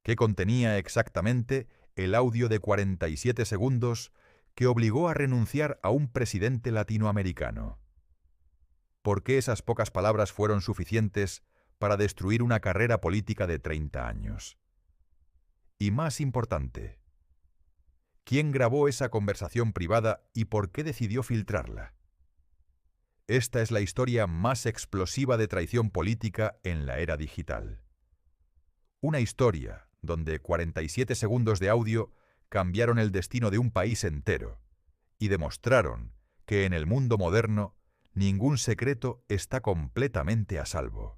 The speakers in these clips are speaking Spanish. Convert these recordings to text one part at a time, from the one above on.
que contenía exactamente el audio de 47 segundos que obligó a renunciar a un presidente latinoamericano. ¿Por qué esas pocas palabras fueron suficientes para destruir una carrera política de 30 años? Y más importante, ¿quién grabó esa conversación privada y por qué decidió filtrarla? Esta es la historia más explosiva de traición política en la era digital. Una historia donde 47 segundos de audio cambiaron el destino de un país entero y demostraron que en el mundo moderno ningún secreto está completamente a salvo.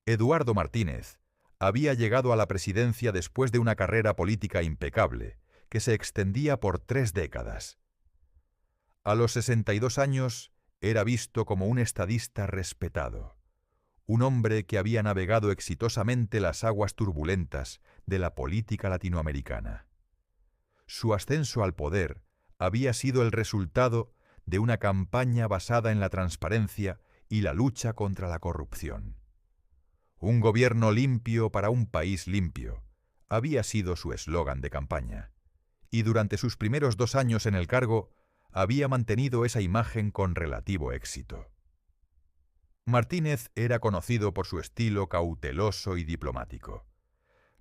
Eduardo Martínez había llegado a la presidencia después de una carrera política impecable que se extendía por 3 décadas. A los 62 años era visto como un estadista respetado, un hombre que había navegado exitosamente las aguas turbulentas de la política latinoamericana. Su ascenso al poder había sido el resultado de una campaña basada en la transparencia y la lucha contra la corrupción. Un gobierno limpio para un país limpio había sido su eslogan de campaña, y durante sus primeros 2 años en el cargo había mantenido esa imagen con relativo éxito. Martínez era conocido por su estilo cauteloso y diplomático.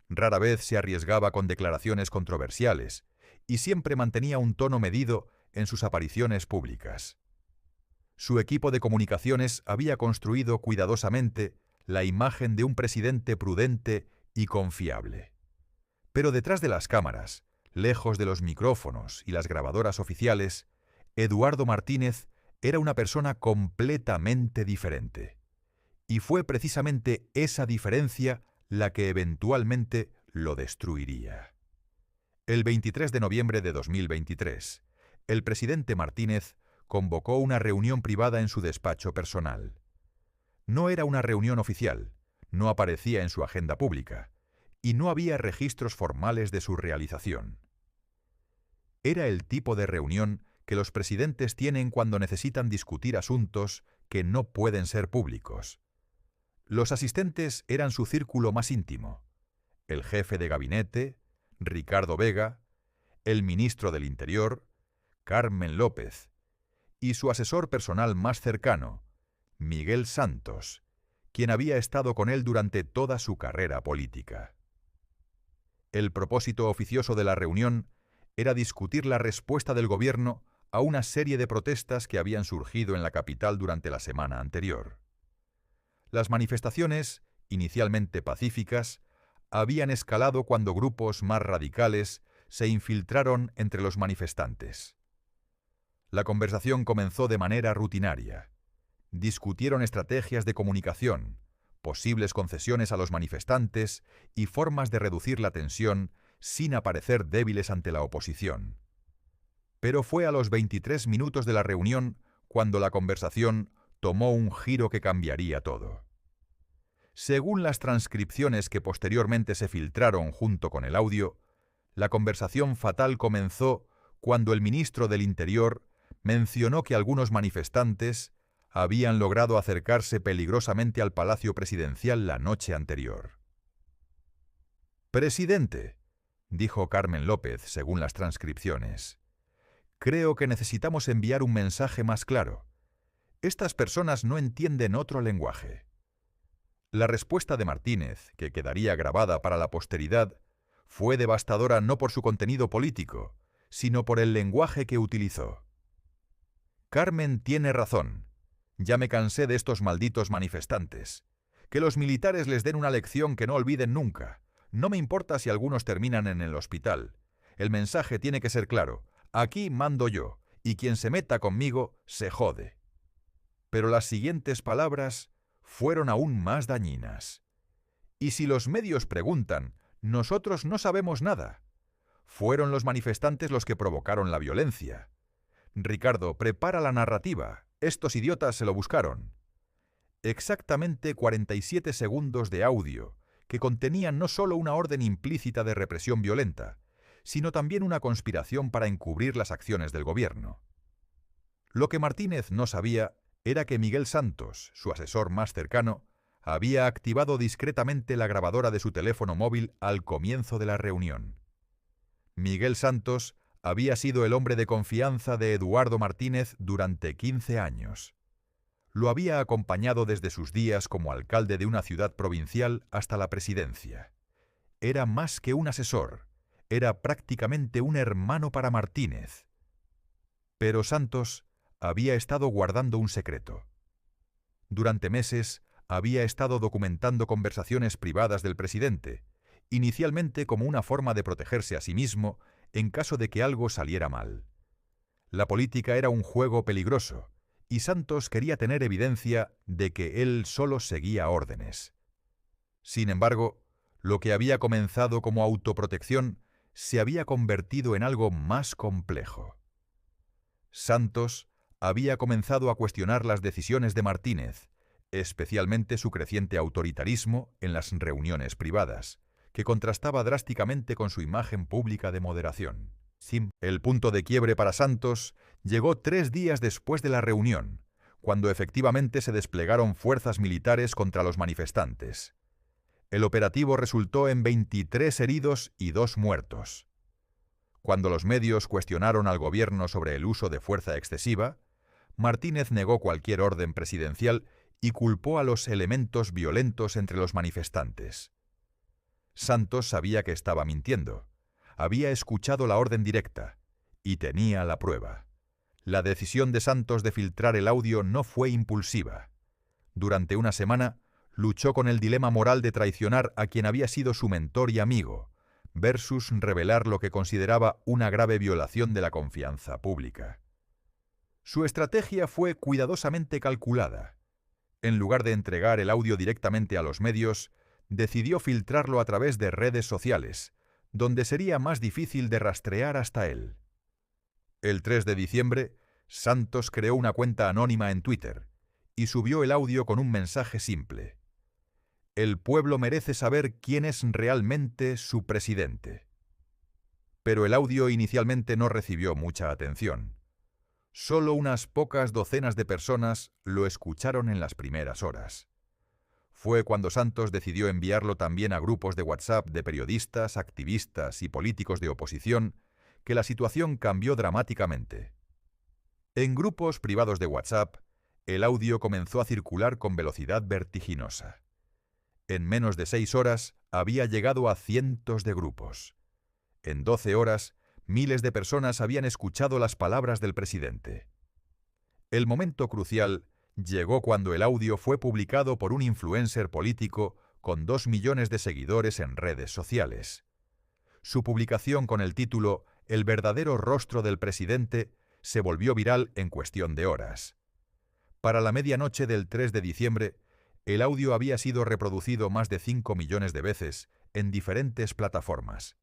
Rara vez se arriesgaba con declaraciones controversiales y siempre mantenía un tono medido en sus apariciones públicas. Su equipo de comunicaciones había construido cuidadosamente la imagen de un presidente prudente y confiable. Pero detrás de las cámaras, lejos de los micrófonos y las grabadoras oficiales, Eduardo Martínez era una persona completamente diferente. Y fue precisamente esa diferencia la que eventualmente lo destruiría. El 23 de noviembre de 2023, el presidente Martínez convocó una reunión privada en su despacho personal. No era una reunión oficial, no aparecía en su agenda pública, y no había registros formales de su realización. Era el tipo de reunión que los presidentes tienen cuando necesitan discutir asuntos que no pueden ser públicos. Los asistentes eran su círculo más íntimo: el jefe de gabinete, Ricardo Vega, el ministro del Interior, Carmen López, y su asesor personal más cercano, Miguel Santos, quien había estado con él durante toda su carrera política. El propósito oficioso de la reunión era discutir la respuesta del gobierno a una serie de protestas que habían surgido en la capital durante la semana anterior. Las manifestaciones, inicialmente pacíficas, habían escalado cuando grupos más radicales se infiltraron entre los manifestantes. La conversación comenzó de manera rutinaria. Discutieron estrategias de comunicación, posibles concesiones a los manifestantes y formas de reducir la tensión sin aparecer débiles ante la oposición. Pero fue a los 23 minutos de la reunión cuando la conversación tomó un giro que cambiaría todo. Según las transcripciones que posteriormente se filtraron junto con el audio, la conversación fatal comenzó cuando el ministro del Interior mencionó que algunos manifestantes habían logrado acercarse peligrosamente al Palacio Presidencial la noche anterior. «Presidente», dijo Carmen López según las transcripciones, «creo que necesitamos enviar un mensaje más claro. Estas personas no entienden otro lenguaje». La respuesta de Martínez, que quedaría grabada para la posteridad, fue devastadora no por su contenido político, sino por el lenguaje que utilizó. «Carmen tiene razón. Ya me cansé de estos malditos manifestantes. Que los militares les den una lección que no olviden nunca. No me importa si algunos terminan en el hospital. El mensaje tiene que ser claro. Aquí mando yo, y quien se meta conmigo se jode». Pero las siguientes palabras fueron aún más dañinas. «Y si los medios preguntan, nosotros no sabemos nada. Fueron los manifestantes los que provocaron la violencia. Ricardo, prepara la narrativa. Estos idiotas se lo buscaron». Exactamente 47 segundos de audio que contenían no solo una orden implícita de represión violenta, sino también una conspiración para encubrir las acciones del gobierno. Lo que Martínez no sabía era que Miguel Santos, su asesor más cercano, había activado discretamente la grabadora de su teléfono móvil al comienzo de la reunión. Miguel Santos había sido el hombre de confianza de Eduardo Martínez durante 15 años. Lo había acompañado desde sus días como alcalde de una ciudad provincial hasta la presidencia. Era más que un asesor, era prácticamente un hermano para Martínez. Pero Santos había estado guardando un secreto. Durante meses había estado documentando conversaciones privadas del presidente, inicialmente como una forma de protegerse a sí mismo en caso de que algo saliera mal. La política era un juego peligroso, y Santos quería tener evidencia de que él solo seguía órdenes. Sin embargo, lo que había comenzado como autoprotección se había convertido en algo más complejo. Santos había comenzado a cuestionar las decisiones de Martínez, especialmente su creciente autoritarismo en las reuniones privadas, que contrastaba drásticamente con su imagen pública de moderación. El punto de quiebre para Santos llegó 3 días después de la reunión, cuando efectivamente se desplegaron fuerzas militares contra los manifestantes. El operativo resultó en 23 heridos y 2 muertos. Cuando los medios cuestionaron al gobierno sobre el uso de fuerza excesiva, Martínez negó cualquier orden presidencial y culpó a los elementos violentos entre los manifestantes. Santos sabía que estaba mintiendo. Había escuchado la orden directa y tenía la prueba. La decisión de Santos de filtrar el audio no fue impulsiva. Durante una semana, luchó con el dilema moral de traicionar a quien había sido su mentor y amigo, versus revelar lo que consideraba una grave violación de la confianza pública. Su estrategia fue cuidadosamente calculada. En lugar de entregar el audio directamente a los medios, decidió filtrarlo a través de redes sociales, donde sería más difícil de rastrear hasta él. El 3 de diciembre, Santos creó una cuenta anónima en Twitter y subió el audio con un mensaje simple: «El pueblo merece saber quién es realmente su presidente». Pero el audio inicialmente no recibió mucha atención. Solo unas pocas docenas de personas lo escucharon en las primeras horas. Fue cuando Santos decidió enviarlo también a grupos de WhatsApp de periodistas, activistas y políticos de oposición que la situación cambió dramáticamente. En grupos privados de WhatsApp, el audio comenzó a circular con velocidad vertiginosa. En menos de 6 horas había llegado a cientos de grupos. En 12 horas, miles de personas habían escuchado las palabras del presidente. El momento crucial llegó cuando el audio fue publicado por un influencer político con 2 millones de seguidores en redes sociales. Su publicación con el título «El verdadero rostro del presidente» se volvió viral en cuestión de horas. Para la medianoche del 3 de diciembre, el audio había sido reproducido más de 5 millones de veces en diferentes plataformas.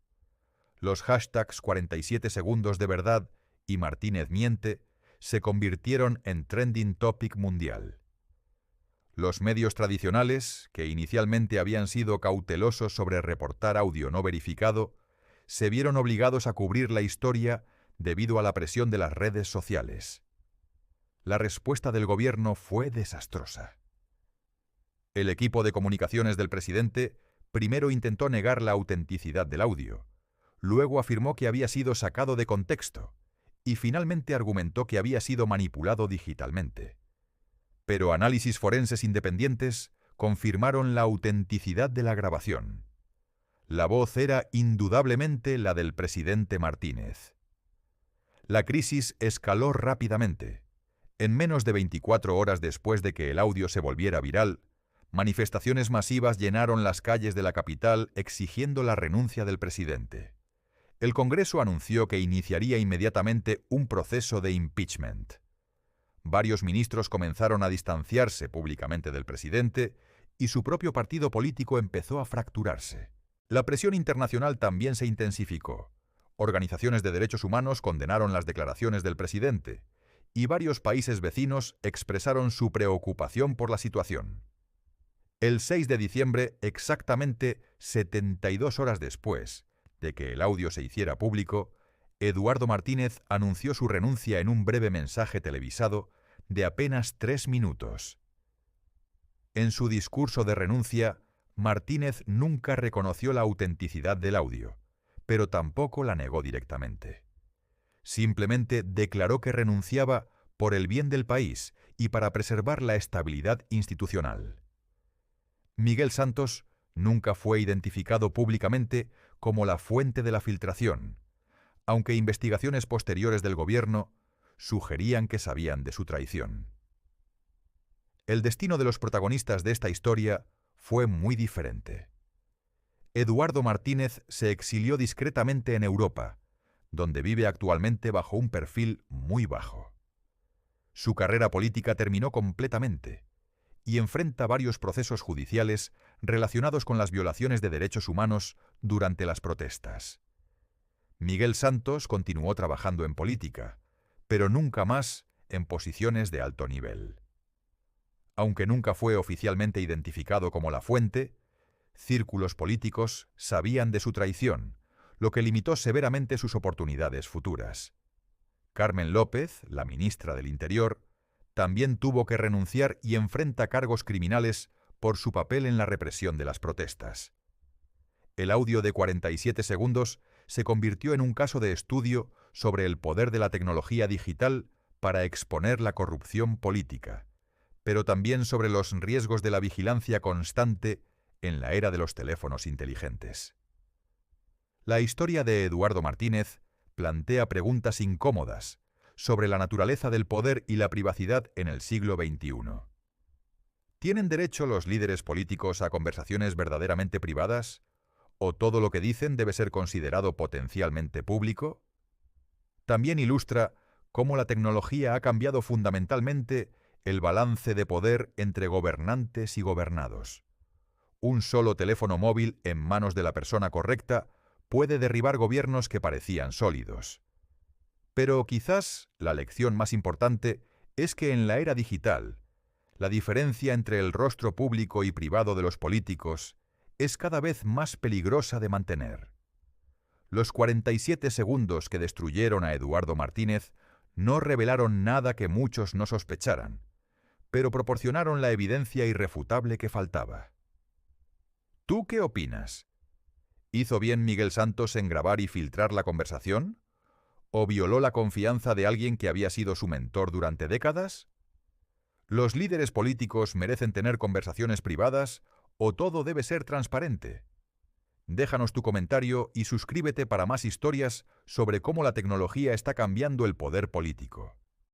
Los hashtags 47 segundos de verdad y Martínez miente se convirtieron en trending topic mundial. Los medios tradicionales, que inicialmente habían sido cautelosos sobre reportar audio no verificado, se vieron obligados a cubrir la historia debido a la presión de las redes sociales. La respuesta del gobierno fue desastrosa. El equipo de comunicaciones del presidente primero intentó negar la autenticidad del audio, luego afirmó que había sido sacado de contexto y finalmente argumentó que había sido manipulado digitalmente. Pero análisis forenses independientes confirmaron la autenticidad de la grabación. La voz era indudablemente la del presidente Martínez. La crisis escaló rápidamente. En menos de 24 horas después de que el audio se volviera viral, manifestaciones masivas llenaron las calles de la capital exigiendo la renuncia del presidente. El Congreso anunció que iniciaría inmediatamente un proceso de impeachment. Varios ministros comenzaron a distanciarse públicamente del presidente y su propio partido político empezó a fracturarse. La presión internacional también se intensificó. Organizaciones de derechos humanos condenaron las declaraciones del presidente y varios países vecinos expresaron su preocupación por la situación. El 6 de diciembre, exactamente 72 horas después de que el audio se hiciera público, Eduardo Martínez anunció su renuncia en un breve mensaje televisado de apenas 3 minutos. En su discurso de renuncia, Martínez nunca reconoció la autenticidad del audio, pero tampoco la negó directamente. Simplemente declaró que renunciaba por el bien del país y para preservar la estabilidad institucional. Miguel Santos nunca fue identificado públicamente como la fuente de la filtración, aunque investigaciones posteriores del gobierno sugerían que sabían de su traición. El destino de los protagonistas de esta historia fue muy diferente. Eduardo Martínez se exilió discretamente en Europa, donde vive actualmente bajo un perfil muy bajo. Su carrera política terminó completamente y enfrenta varios procesos judiciales relacionados con las violaciones de derechos humanos durante las protestas. Miguel Santos continuó trabajando en política, pero nunca más en posiciones de alto nivel. Aunque nunca fue oficialmente identificado como la fuente, círculos políticos sabían de su traición, lo que limitó severamente sus oportunidades futuras. Carmen López, la ministra del Interior, también tuvo que renunciar y enfrenta cargos criminales por su papel en la represión de las protestas. El audio de 47 segundos se convirtió en un caso de estudio sobre el poder de la tecnología digital para exponer la corrupción política, pero también sobre los riesgos de la vigilancia constante en la era de los teléfonos inteligentes. La historia de Eduardo Martínez plantea preguntas incómodas sobre la naturaleza del poder y la privacidad en el siglo XXI. ¿Tienen derecho los líderes políticos a conversaciones verdaderamente privadas? ¿O todo lo que dicen debe ser considerado potencialmente público? También ilustra cómo la tecnología ha cambiado fundamentalmente el balance de poder entre gobernantes y gobernados. Un solo teléfono móvil en manos de la persona correcta puede derribar gobiernos que parecían sólidos. Pero quizás la lección más importante es que en la era digital, la diferencia entre el rostro público y privado de los políticos es cada vez más peligrosa de mantener. Los 47 segundos que destruyeron a Eduardo Martínez no revelaron nada que muchos no sospecharan, pero proporcionaron la evidencia irrefutable que faltaba. ¿Tú qué opinas? ¿Hizo bien Miguel Santos en grabar y filtrar la conversación? ¿O violó la confianza de alguien que había sido su mentor durante décadas? ¿Los líderes políticos merecen tener conversaciones privadas o todo debe ser transparente? Déjanos tu comentario y suscríbete para más historias sobre cómo la tecnología está cambiando el poder político.